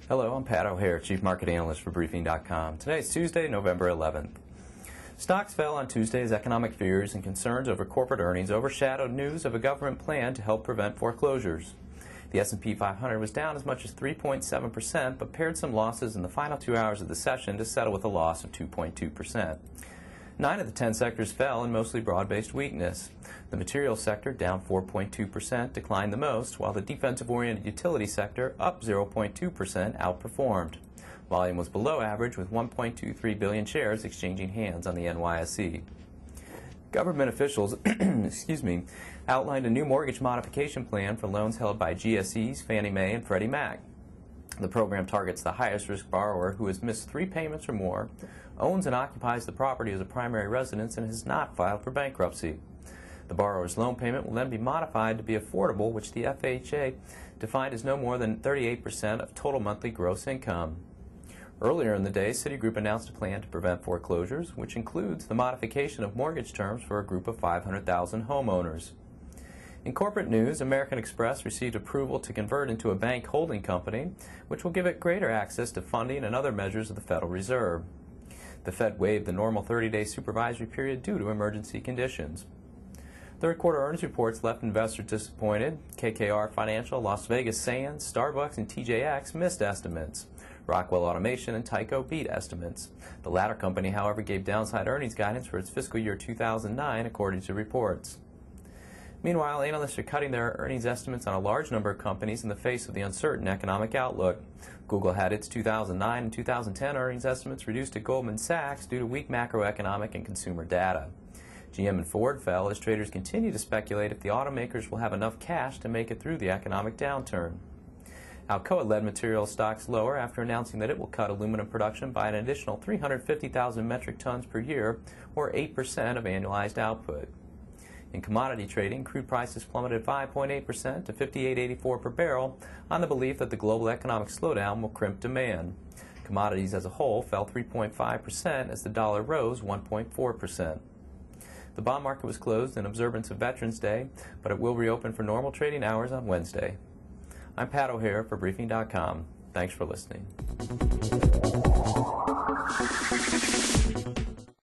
Hello, I'm Pat O'Hare, Chief Market Analyst for Briefing.com. Today is Tuesday, November 11th. Stocks fell on Tuesday as economic fears and concerns over corporate earnings overshadowed news of a government plan to help prevent foreclosures. The S&P 500 was down as much as 3.7%, but pared some losses in the final 2 hours of the session to settle with a loss of 2.2%. 9 of the 10 sectors fell in mostly broad-based weakness. The materials sector, down 4.2%, declined the most, while the defensive-oriented utility sector, up 0.2%, outperformed. Volume was below average, with 1.23 billion shares exchanging hands on the NYSE. Government officials outlined a new mortgage modification plan for loans held by GSEs, Fannie Mae, and Freddie Mac. The program targets the highest-risk borrower who has missed 3 payments or more, owns and occupies the property as a primary residence, and has not filed for bankruptcy. The borrower's loan payment will then be modified to be affordable, which the FHA defined as no more than 38% of total monthly gross income. Earlier in the day, Citigroup announced a plan to prevent foreclosures, which includes the modification of mortgage terms for a group of 500,000 homeowners. In corporate news, American Express received approval to convert into a bank holding company, which will give it greater access to funding and other measures of the Federal Reserve. The Fed waived the normal 30-day supervisory period due to emergency conditions. Third quarter earnings reports left investors disappointed. KKR Financial, Las Vegas Sands, Starbucks, and TJX missed estimates. Rockwell Automation and Tyco beat estimates. The latter company, however, gave downside earnings guidance for its fiscal year 2009, according to reports. Meanwhile, analysts are cutting their earnings estimates on a large number of companies in the face of the uncertain economic outlook. Google had its 2009 and 2010 earnings estimates reduced at Goldman Sachs due to weak macroeconomic and consumer data. GM and Ford fell as traders continue to speculate if the automakers will have enough cash to make it through the economic downturn. Alcoa led materials stocks lower after announcing that it will cut aluminum production by an additional 350,000 metric tons per year, or 8% of annualized output. In commodity trading, crude prices plummeted 5.8% to $58.84 per barrel on the belief that the global economic slowdown will crimp demand. Commodities as a whole fell 3.5% as the dollar rose 1.4%. The bond market was closed in observance of Veterans Day, but it will reopen for normal trading hours on Wednesday. I'm Pat O'Hare for Briefing.com. Thanks for listening.